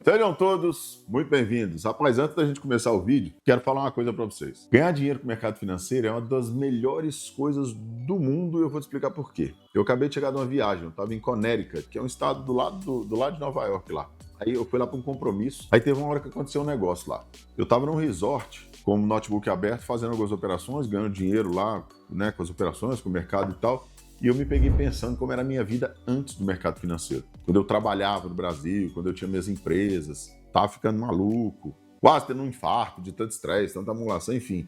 Sejam todos muito bem-vindos. Rapaz, antes da gente começar o vídeo, quero falar uma coisa para vocês. Ganhar dinheiro com o mercado financeiro é uma das melhores coisas do mundo e eu vou te explicar por quê. Eu acabei de chegar de uma viagem, eu estava em Connecticut, que é um estado do lado de Nova York lá. Aí eu fui lá para um compromisso, aí teve uma hora que aconteceu um negócio lá. Eu estava num resort, com o notebook aberto, fazendo algumas operações, ganhando dinheiro lá, né, com as operações, com o mercado e tal. E eu me peguei pensando como era a minha vida antes do mercado financeiro. Quando eu trabalhava no Brasil, quando eu tinha minhas empresas, tava ficando maluco, quase tendo um infarto de tanto estresse, tanta acumulação, enfim.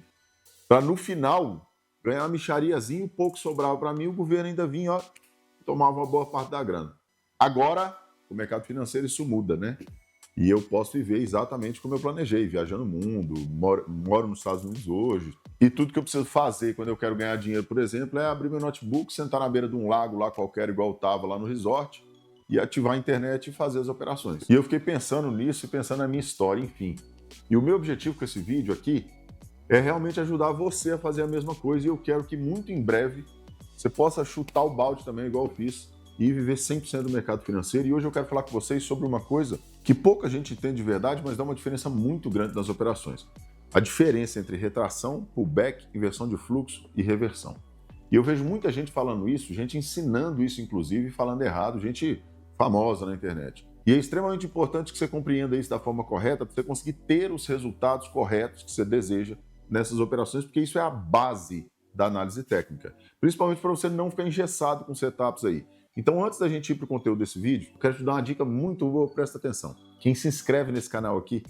Para no final ganhar uma mixariazinha, um pouco sobrava para mim, o governo ainda vinha, ó, tomava uma boa parte da grana. Agora, o mercado financeiro isso muda, né? E eu posso viver exatamente como eu planejei, viajando o mundo, moro nos Estados Unidos hoje. E tudo que eu preciso fazer quando eu quero ganhar dinheiro, por exemplo, é abrir meu notebook, sentar na beira de um lago lá qualquer, igual eu estava lá no resort, e ativar a internet e fazer as operações. E eu fiquei pensando nisso e pensando na minha história, enfim. E o meu objetivo com esse vídeo aqui é realmente ajudar você a fazer a mesma coisa, e eu quero que muito em breve você possa chutar o balde também, igual eu fiz, e viver 100% do mercado financeiro. E hoje eu quero falar com vocês sobre uma coisa que pouca gente entende de verdade, mas dá uma diferença muito grande nas operações. A diferença entre retração, pullback, inversão de fluxo e reversão. E eu vejo muita gente falando isso, gente ensinando isso, inclusive, falando errado, gente famosa na internet. E é extremamente importante que você compreenda isso da forma correta para você conseguir ter os resultados corretos que você deseja nessas operações, porque isso é a base da análise técnica. Principalmente para você não ficar engessado com setups aí. Então, antes da gente ir para o conteúdo desse vídeo, eu quero te dar uma dica muito boa, presta atenção. Quem se inscreve nesse canal aqui,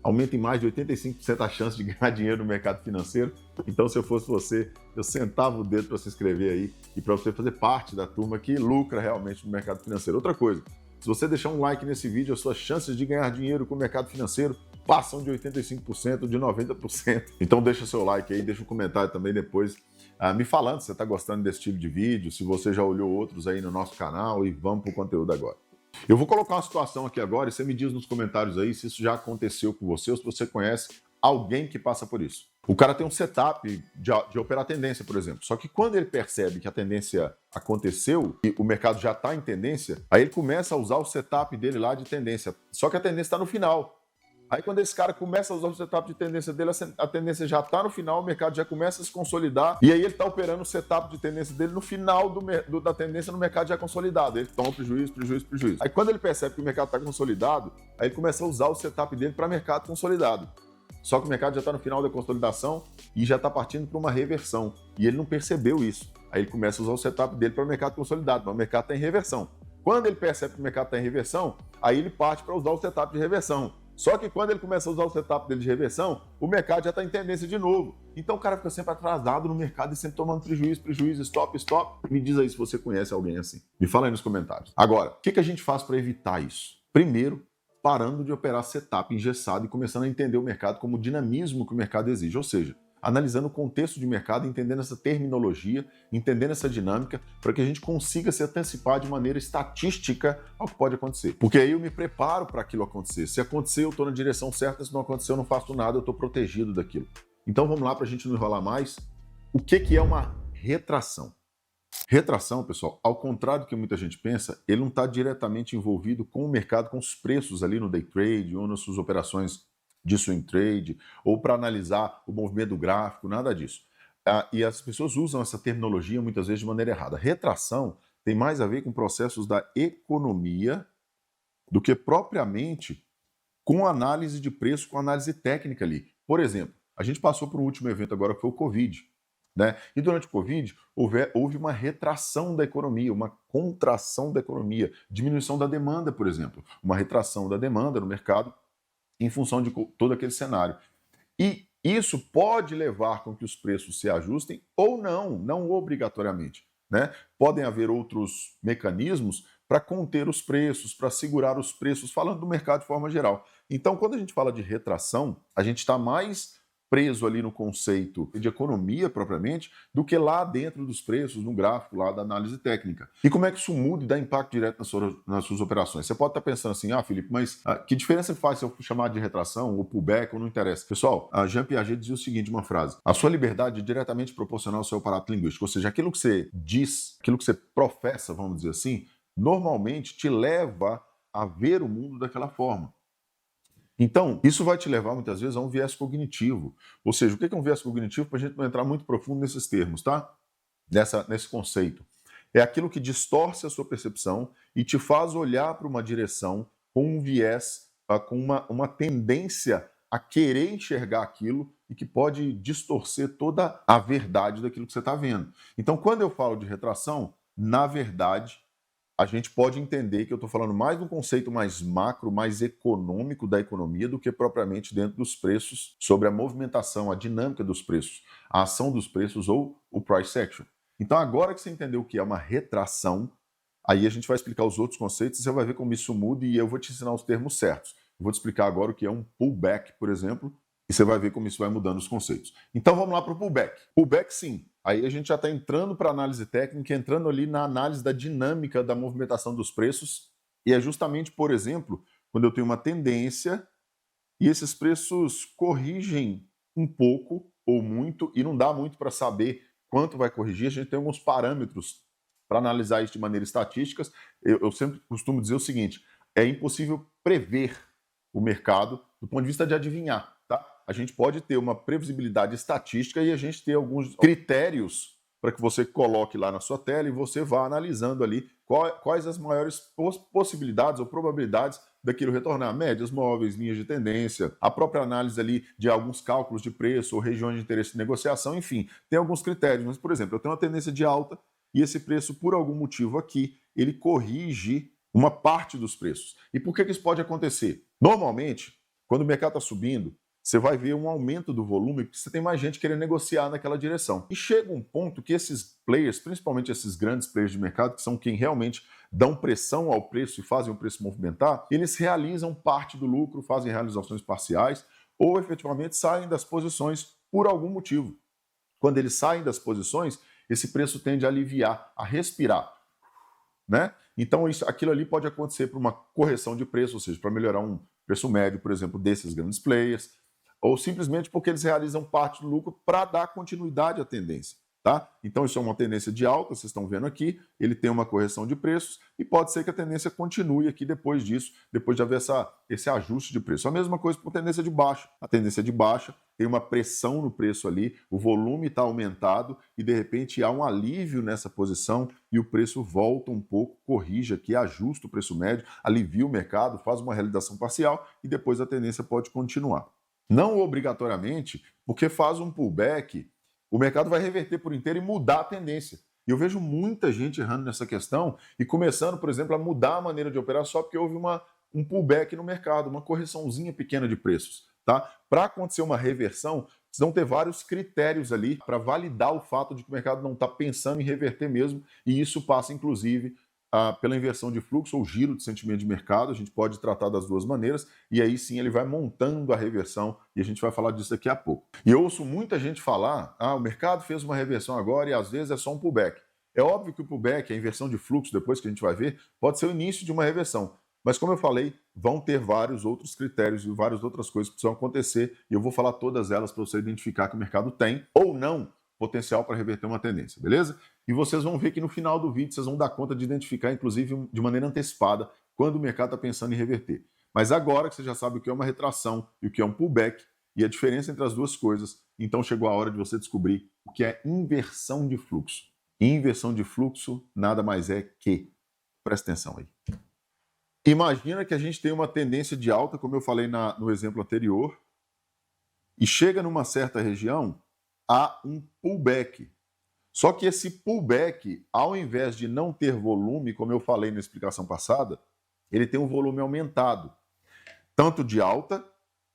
aumenta em mais de 85% a chance de ganhar dinheiro no mercado financeiro. Então, se eu fosse você, eu sentava o dedo para se inscrever aí e para você fazer parte da turma que lucra realmente no mercado financeiro. Outra coisa, se você deixar um like nesse vídeo, as suas chances de ganhar dinheiro com o mercado financeiro passam de 85%, de 90%. Então deixa seu like aí, deixa um comentário também depois me falando se você está gostando desse tipo de vídeo, se você já olhou outros aí no nosso canal, e vamos para o conteúdo agora. Eu vou colocar uma situação aqui agora e você me diz nos comentários aí se isso já aconteceu com você ou se você conhece alguém que passa por isso. O cara tem um setup de operar tendência, por exemplo. Só que quando ele percebe que a tendência aconteceu e o mercado já está em tendência, aí ele começa a usar o setup dele lá de tendência. Só que a tendência está no final. Aí quando esse cara começa a usar o setup de tendência dele, a tendência já está no final, o mercado já começa a se consolidar, e aí ele está operando o setup de tendência dele no final da tendência no mercado já consolidado. Ele toma prejuízo. Aí quando ele percebe que o mercado está consolidado, aí ele começa a usar o setup dele para mercado consolidado. Só que o mercado já está no final da consolidação e já está partindo para uma reversão. E ele não percebeu isso. Aí ele começa a usar o setup dele para o mercado consolidado, mas o mercado está em reversão. Quando ele percebe que o mercado está em reversão, aí ele parte para usar o setup de reversão. Só que quando ele começa a usar o setup dele de reversão, o mercado já está em tendência de novo. Então o cara fica sempre atrasado no mercado e sempre tomando prejuízo, stop. Me diz aí se você conhece alguém assim. Me fala aí nos comentários. Agora, o que a gente faz para evitar isso? Primeiro, parando de operar setup engessado e começando a entender o mercado como o dinamismo que o mercado exige. Ou seja, analisando o contexto de mercado, entendendo essa terminologia, entendendo essa dinâmica, para que a gente consiga se antecipar de maneira estatística ao que pode acontecer. Porque aí eu me preparo para aquilo acontecer. Se acontecer, eu estou na direção certa, se não acontecer, eu não faço nada, eu estou protegido daquilo. Então vamos lá, para a gente não enrolar mais. O que é uma retração? Retração, pessoal, ao contrário do que muita gente pensa, ele não está diretamente envolvido com o mercado, com os preços ali no day trade ou nas suas operações de swing trade, ou para analisar o movimento do gráfico, nada disso. E as pessoas usam essa terminologia muitas vezes de maneira errada. Retração tem mais a ver com processos da economia do que propriamente com análise de preço, com análise técnica ali. Por exemplo, a gente passou por um último evento agora que foi o Covid. Né? E durante o Covid, houve uma retração da economia, uma contração da economia, diminuição da demanda, por exemplo, uma retração da demanda no mercado em função de todo aquele cenário. E isso pode levar com que os preços se ajustem ou não obrigatoriamente. Né? Podem haver outros mecanismos para conter os preços, para segurar os preços, falando do mercado de forma geral. Então, quando a gente fala de retração, a gente está mais preso ali no conceito de economia propriamente do que lá dentro dos preços, no gráfico lá da análise técnica. E como é que isso muda e dá impacto direto nas suas operações? Você pode estar pensando assim, Felipe, mas que diferença faz se eu chamar de retração ou pullback ou não interessa? Pessoal, a Jean Piaget dizia o seguinte, uma frase: a sua liberdade é diretamente proporcional ao seu aparato linguístico, ou seja, aquilo que você diz, aquilo que você professa, vamos dizer assim, normalmente te leva a ver o mundo daquela forma. Então, isso vai te levar muitas vezes a um viés cognitivo. Ou seja, o que é um viés cognitivo? Para a gente não entrar muito profundo nesses termos, tá? Nesse conceito. É aquilo que distorce a sua percepção e te faz olhar para uma direção com um viés, com uma tendência a querer enxergar aquilo e que pode distorcer toda a verdade daquilo que você está vendo. Então, quando eu falo de retração, na verdade, a gente pode entender que eu estou falando mais de um conceito mais macro, mais econômico da economia do que propriamente dentro dos preços, sobre a movimentação, a dinâmica dos preços, a ação dos preços ou o price action. Então, agora que você entendeu o que é uma retração, aí a gente vai explicar os outros conceitos e você vai ver como isso muda e eu vou te ensinar os termos certos. Eu vou te explicar agora o que é um pullback, por exemplo, e você vai ver como isso vai mudando os conceitos. Então vamos lá para o pullback. Pullback, sim. Aí a gente já está entrando para a análise técnica, entrando ali na análise da dinâmica da movimentação dos preços. E é justamente, por exemplo, quando eu tenho uma tendência e esses preços corrigem um pouco ou muito, e não dá muito para saber quanto vai corrigir. A gente tem alguns parâmetros para analisar isso de maneira estatística. Eu sempre costumo dizer o seguinte: é impossível prever o mercado do ponto de vista de adivinhar, tá? A gente pode ter uma previsibilidade estatística e a gente ter alguns critérios para que você coloque lá na sua tela e você vá analisando ali quais as maiores possibilidades ou probabilidades daquilo retornar. Médias móveis, linhas de tendência, a própria análise ali de alguns cálculos de preço ou regiões de interesse de negociação, enfim, tem alguns critérios. Mas, por exemplo, eu tenho uma tendência de alta e esse preço, por algum motivo aqui, ele corrige uma parte dos preços. E por que isso pode acontecer? Normalmente, quando o mercado está subindo, você vai ver um aumento do volume, porque você tem mais gente querendo negociar naquela direção. E chega um ponto que esses players, principalmente esses grandes players de mercado, que são quem realmente dão pressão ao preço e fazem o preço movimentar, eles realizam parte do lucro, fazem realizações parciais ou efetivamente saem das posições por algum motivo. Quando eles saem das posições, esse preço tende a aliviar, a respirar, né? Então, aquilo ali pode acontecer por uma correção de preço, ou seja, para melhorar um preço médio, por exemplo, desses grandes players, ou simplesmente porque eles realizam parte do lucro para dar continuidade à tendência. Tá? Então, isso é uma tendência de alta, vocês estão vendo aqui, ele tem uma correção de preços e pode ser que a tendência continue aqui depois disso, depois de haver esse ajuste de preço. A mesma coisa com a tendência de baixa. A tendência de baixa tem uma pressão no preço ali, o volume está aumentado e de repente há um alívio nessa posição e o preço volta um pouco, corrige aqui, ajusta o preço médio, alivia o mercado, faz uma realização parcial e depois a tendência pode continuar. Não obrigatoriamente, porque faz um pullback, o mercado vai reverter por inteiro e mudar a tendência. E eu vejo muita gente errando nessa questão e começando, por exemplo, a mudar a maneira de operar só porque houve um pullback no mercado, uma correçãozinha pequena de preços. Tá? Para acontecer uma reversão, precisam ter vários critérios ali para validar o fato de que o mercado não está pensando em reverter mesmo, e isso passa, inclusive, pela inversão de fluxo ou giro de sentimento de mercado. A gente pode tratar das duas maneiras e aí sim ele vai montando a reversão e a gente vai falar disso daqui a pouco. E eu ouço muita gente falar, o mercado fez uma reversão agora e às vezes é só um pullback. É óbvio que o pullback, a inversão de fluxo, depois que a gente vai ver, pode ser o início de uma reversão. Mas como eu falei, vão ter vários outros critérios e várias outras coisas que precisam acontecer e eu vou falar todas elas para você identificar que o mercado tem ou não potencial para reverter uma tendência, beleza? E vocês vão ver que no final do vídeo vocês vão dar conta de identificar, inclusive de maneira antecipada, quando o mercado está pensando em reverter. Mas agora que você já sabe o que é uma retração e o que é um pullback e a diferença entre as duas coisas, então chegou a hora de você descobrir o que é inversão de fluxo. Inversão de fluxo nada mais é que, presta atenção aí. Imagina que a gente tem uma tendência de alta, como eu falei no exemplo anterior, e chega numa certa região, há um pullback. Só que esse pullback, ao invés de não ter volume, como eu falei na explicação passada, ele tem um volume aumentado, tanto de alta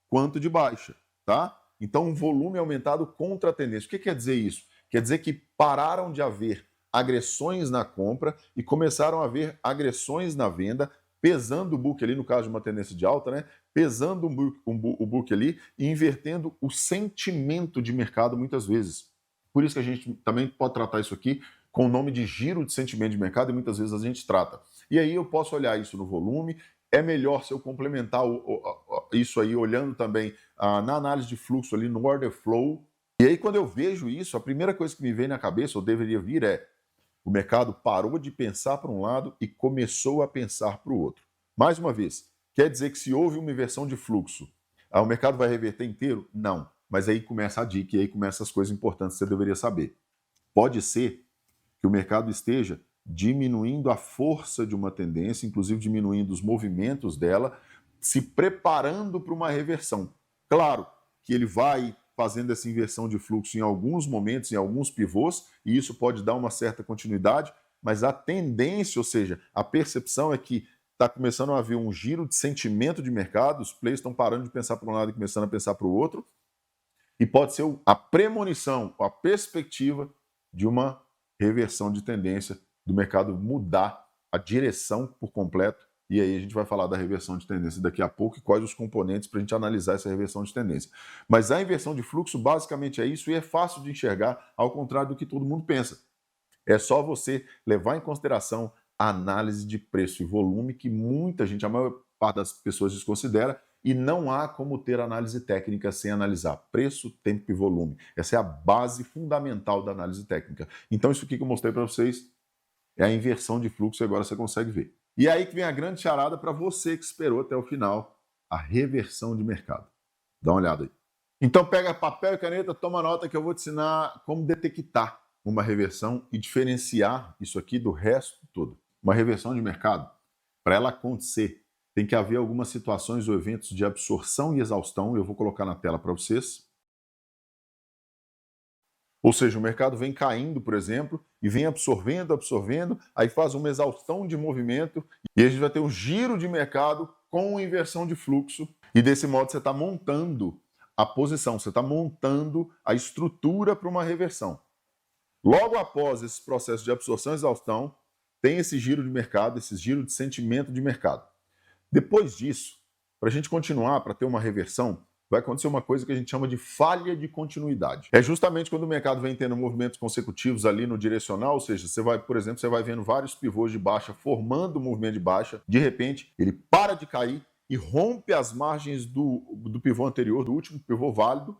quanto de baixa, tá? Então, um volume aumentado contra a tendência. O que quer dizer isso? Quer dizer que pararam de haver agressões na compra e começaram a haver agressões na venda, pesando o book ali, no caso de uma tendência de alta, né? Pesando o book ali e invertendo o sentimento de mercado muitas vezes. Por isso que a gente também pode tratar isso aqui com o nome de giro de sentimento de mercado e muitas vezes a gente trata. E aí eu posso olhar isso no volume, é melhor se eu complementar isso aí olhando também na análise de fluxo ali no order flow. E aí quando eu vejo isso, a primeira coisa que me vem na cabeça, ou deveria vir, é o mercado parou de pensar para um lado e começou a pensar para o outro. Mais uma vez, Quer dizer que se houve uma inversão de fluxo, o mercado vai reverter inteiro? Não. Mas aí começa a dica e aí começam as coisas importantes que você deveria saber. Pode ser que o mercado esteja diminuindo a força de uma tendência, inclusive diminuindo os movimentos dela, se preparando para uma reversão. Claro que ele vai fazendo essa inversão de fluxo em alguns momentos, em alguns pivôs, e isso pode dar uma certa continuidade, mas a tendência, ou seja, a percepção é que está começando a haver um giro de sentimento de mercado, os players estão parando de pensar para um lado e começando a pensar para o outro, e pode ser a premonição, a perspectiva de uma reversão de tendência do mercado mudar a direção por completo. E aí a gente vai falar da reversão de tendência daqui a pouco e quais os componentes para a gente analisar essa reversão de tendência. Mas a inversão de fluxo basicamente é isso e é fácil de enxergar, ao contrário do que todo mundo pensa. É só você levar em consideração a análise de preço e volume, que muita gente, a maior parte das pessoas desconsidera, e não há como ter análise técnica sem analisar preço, tempo e volume. Essa é a base fundamental da análise técnica. Então isso aqui que eu mostrei para vocês é a inversão de fluxo e agora você consegue ver. E aí que vem a grande charada para você que esperou até o final, a reversão de mercado. Dá uma olhada aí. Então pega papel e caneta, toma nota que eu vou te ensinar como detectar uma reversão e diferenciar isso aqui do resto todo. Uma reversão de mercado, para ela acontecer, tem que haver algumas situações ou eventos de absorção e exaustão, eu vou colocar na tela para vocês. Ou seja, o mercado vem caindo, por exemplo, e vem absorvendo, aí faz uma exaustão de movimento, e a gente vai ter um giro de mercado com inversão de fluxo, e desse modo você está montando a posição, você está montando a estrutura para uma reversão. Logo após esse processo de absorção e exaustão, tem esse giro de mercado, esse giro de sentimento de mercado. Depois disso, para a gente continuar, para ter uma reversão, vai acontecer uma coisa que a gente chama de falha de continuidade. É justamente quando o mercado vem tendo movimentos consecutivos ali no direcional, ou seja, você vai, por exemplo, você vai vendo vários pivôs de baixa formando um movimento de baixa, de repente ele para de cair e rompe as margens do pivô anterior, do último pivô válido,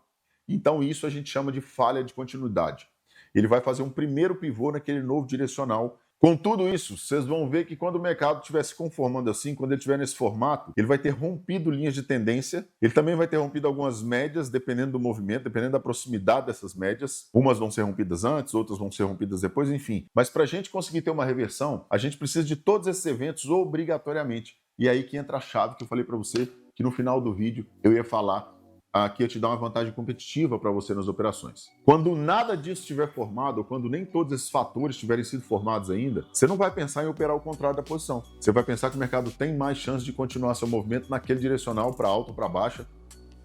então isso a gente chama de falha de continuidade. Ele vai fazer um primeiro pivô naquele novo direcional. Com tudo isso, vocês vão ver que quando o mercado estiver se conformando assim, quando ele estiver nesse formato, ele vai ter rompido linhas de tendência, ele também vai ter rompido algumas médias, dependendo do movimento, dependendo da proximidade dessas médias. Umas vão ser rompidas antes, outras vão ser rompidas depois, enfim. Mas para a gente conseguir ter uma reversão, a gente precisa de todos esses eventos obrigatoriamente. E é aí que entra a chave que eu falei para você, que no final do vídeo eu ia falar aqui, eu te dar uma vantagem competitiva para você nas operações. Quando nada disso estiver formado, ou quando nem todos esses fatores tiverem sido formados ainda, você não vai pensar em operar o contrário da posição. Você vai pensar que o mercado tem mais chance de continuar seu movimento naquele direcional para alta ou para baixa,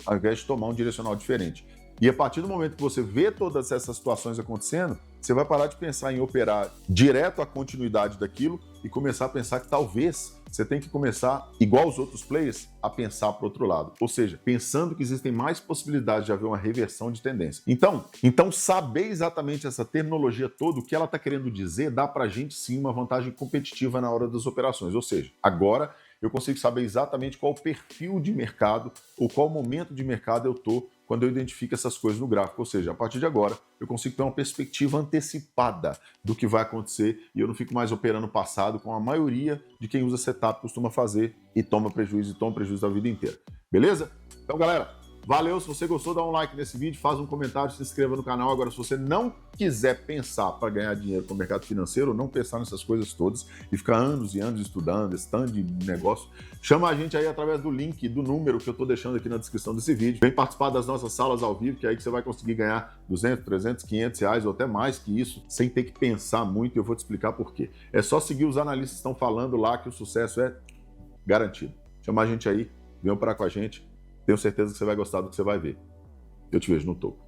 ao invés de tomar um direcional diferente. E a partir do momento que você vê todas essas situações acontecendo, você vai parar de pensar em operar direto a continuidade daquilo e começar a pensar que talvez você tem que começar, igual os outros players, a pensar para o outro lado. Ou seja, pensando que existem mais possibilidades de haver uma reversão de tendência. Então saber exatamente essa terminologia toda, o que ela está querendo dizer, dá para a gente sim uma vantagem competitiva na hora das operações. Ou seja, agora eu consigo saber exatamente qual o perfil de mercado ou qual momento de mercado eu estou quando eu identifico essas coisas no gráfico. Ou seja, a partir de agora, eu consigo ter uma perspectiva antecipada do que vai acontecer e eu não fico mais operando o passado, como a maioria de quem usa setup costuma fazer e toma prejuízo da vida inteira. Beleza? Então, galera, valeu. Se você gostou, dá um like nesse vídeo, faz um comentário, se inscreva no canal. Agora, se você não quiser pensar para ganhar dinheiro com o mercado financeiro, não pensar nessas coisas todas e ficar anos e anos estudando esse tanto de negócio, chama a gente aí através do link, do número que eu estou deixando aqui na descrição desse vídeo. Vem participar das nossas salas ao vivo, que é aí que você vai conseguir ganhar 200, 300, 500 reais ou até mais que isso, sem ter que pensar muito, e eu vou te explicar por quê. É só seguir os analistas que estão falando lá que o sucesso é garantido. Chama a gente aí, vem operar com a gente. Tenho certeza que você vai gostar do que você vai ver. Eu te vejo no topo.